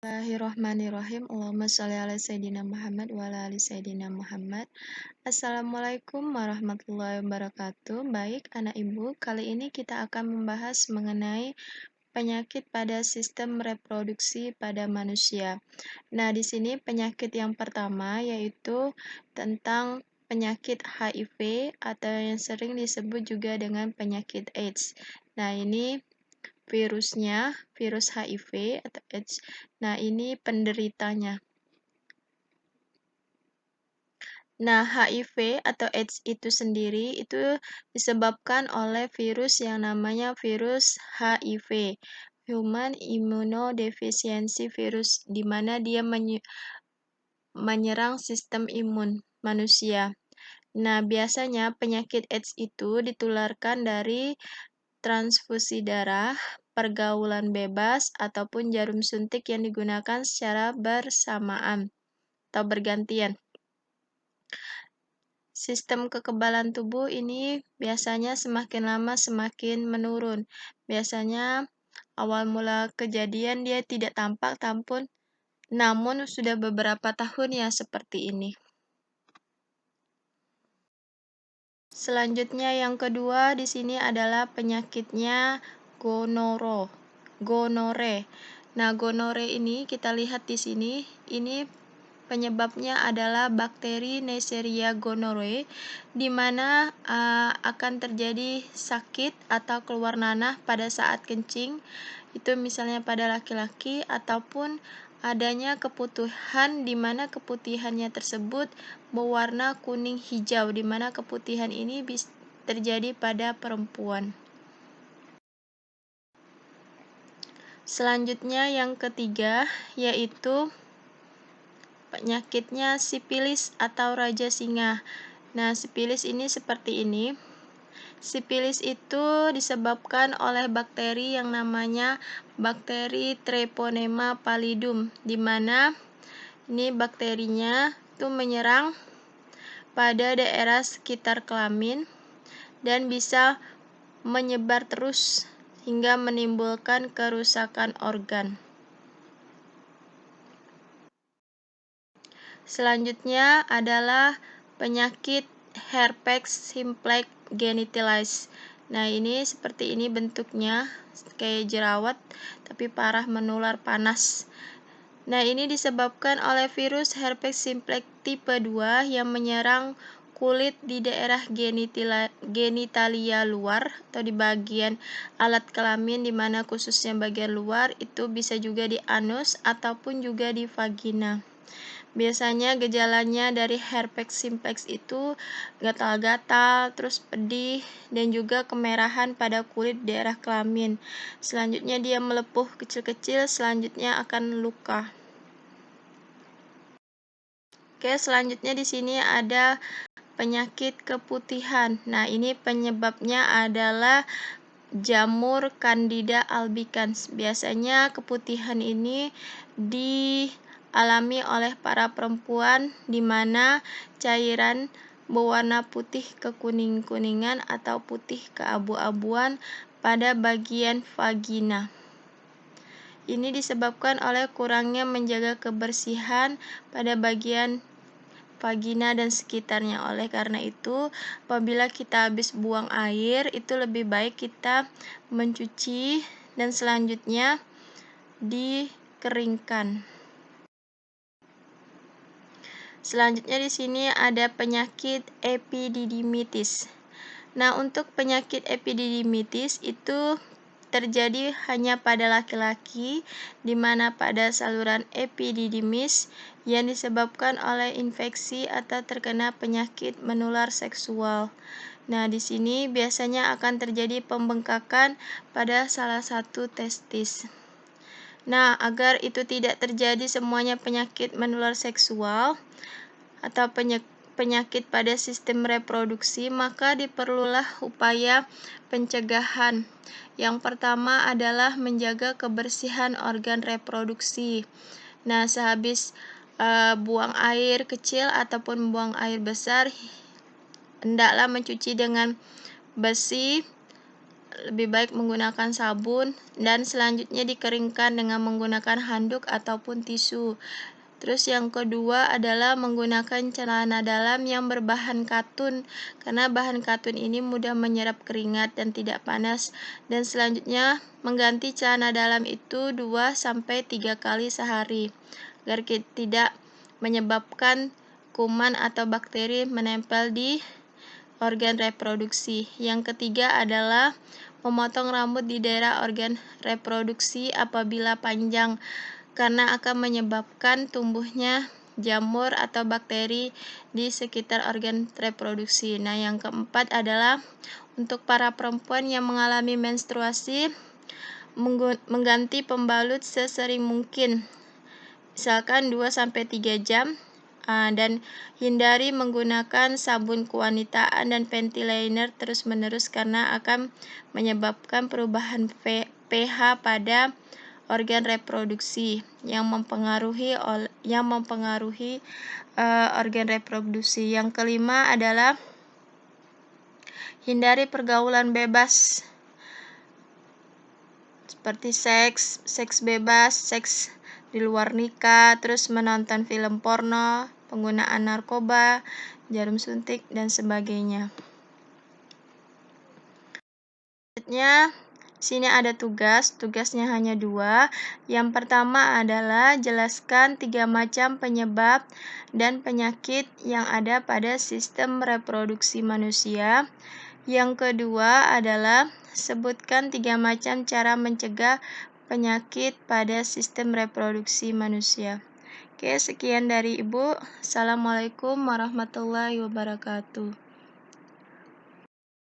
Bismillahirrahmanirrahim. Allahumma sholli ala Sayyidina Muhammad wa ala ali Sayyidina Muhammad. Assalamualaikum warahmatullahi wabarakatuh. Baik, anak ibu, kali ini kita akan membahas mengenai penyakit pada sistem reproduksi pada manusia. Nah, di sini penyakit yang pertama yaitu tentang penyakit HIV atau yang sering disebut juga dengan penyakit AIDS. Nah, ini virusnya, virus HIV atau AIDS. Nah, ini penderitanya. Nah, HIV atau AIDS itu sendiri itu disebabkan oleh virus yang namanya virus HIV, Human Immunodeficiency Virus, di mana dia menyerang sistem imun manusia. Nah, biasanya penyakit AIDS itu ditularkan dari transfusi darah, pergaulan bebas, ataupun jarum suntik yang digunakan secara bersamaan atau bergantian. Sistem kekebalan tubuh ini biasanya semakin lama semakin menurun. Biasanya awal mula kejadian dia tidak tampak namun sudah beberapa tahun ya seperti ini. Selanjutnya yang kedua di sini adalah penyakitnya gonore. Nah, gonore ini kita lihat di sini, ini penyebabnya adalah bakteri Neisseria gonorrhoeae, di mana akan terjadi sakit atau keluar nanah pada saat kencing, itu misalnya pada laki-laki, ataupun adanya keputihan di mana keputihannya tersebut berwarna kuning hijau, di mana keputihan ini terjadi pada perempuan. Selanjutnya yang ketiga yaitu penyakitnya sipilis atau raja singa. Nah, sipilis ini seperti ini. Sipilis itu disebabkan oleh bakteri yang namanya bakteri Treponema pallidum, di mana ini bakterinya itu menyerang pada daerah sekitar kelamin dan bisa menyebar terus hingga menimbulkan kerusakan organ. Selanjutnya adalah penyakit herpes simplex genitaliz. Nah, ini seperti ini bentuknya, kayak jerawat tapi parah, menular, panas. Nah, ini disebabkan oleh virus herpes simplex tipe 2 yang menyerang kulit di daerah genitalia luar atau di bagian alat kelamin, di mana khususnya bagian luar itu bisa juga di anus ataupun juga di vagina. Biasanya gejalanya dari herpes simplex itu gatal-gatal, terus pedih, dan juga kemerahan pada kulit daerah kelamin. Selanjutnya dia melepuh kecil-kecil, selanjutnya akan luka. Oke, selanjutnya di sini ada penyakit keputihan. Nah, ini penyebabnya adalah jamur Candida albicans. Biasanya keputihan ini dialami oleh para perempuan, di mana cairan berwarna putih kekuning-kuningan atau putih keabu-abuan pada bagian vagina. Ini disebabkan oleh kurangnya menjaga kebersihan pada bagian vagina dan sekitarnya. Oleh karena itu, apabila kita habis buang air, itu lebih baik kita mencuci dan selanjutnya dikeringkan. Selanjutnya di sini ada penyakit epididymitis. Nah, untuk penyakit epididymitis itu terjadi hanya pada laki-laki, di mana pada saluran epididymis yang disebabkan oleh infeksi atau terkena penyakit menular seksual. Nah, di sini biasanya akan terjadi pembengkakan pada salah satu testis. Nah, agar itu tidak terjadi semuanya penyakit menular seksual atau penyakit pada sistem reproduksi, maka diperlulah upaya pencegahan. Yang pertama adalah menjaga kebersihan organ reproduksi. Nah, sehabis buang air kecil ataupun buang air besar, hendaklah mencuci dengan bersih lebih baik menggunakan sabun, dan selanjutnya dikeringkan dengan menggunakan handuk ataupun tisu. Terus yang kedua adalah menggunakan celana dalam yang berbahan katun, karena bahan katun ini mudah menyerap keringat dan tidak panas. Dan selanjutnya mengganti celana dalam itu 2-3 kali sehari, agar tidak menyebabkan kuman atau bakteri menempel di organ reproduksi. Yang ketiga adalah memotong rambut di daerah organ reproduksi apabila panjang, karena akan menyebabkan tumbuhnya jamur atau bakteri di sekitar organ reproduksi. Nah, yang keempat adalah untuk para perempuan yang mengalami menstruasi, mengganti pembalut sesering mungkin, misalkan 2-3 jam, dan hindari menggunakan sabun kewanitaan dan panty liner terus-menerus, karena akan menyebabkan perubahan pH pada organ reproduksi yang mempengaruhi organ reproduksi. Yang kelima adalah hindari pergaulan bebas seperti seks bebas, seks di luar nikah, terus menonton film porno, penggunaan narkoba, jarum suntik, dan sebagainya. Selanjutnya, sini ada tugasnya hanya 2. Yang pertama adalah jelaskan 3 macam penyebab dan penyakit yang ada pada sistem reproduksi manusia. Yang kedua adalah sebutkan 3 macam cara mencegah penyakit pada sistem reproduksi manusia. Oke, sekian dari Ibu. Assalamualaikum warahmatullahi wabarakatuh.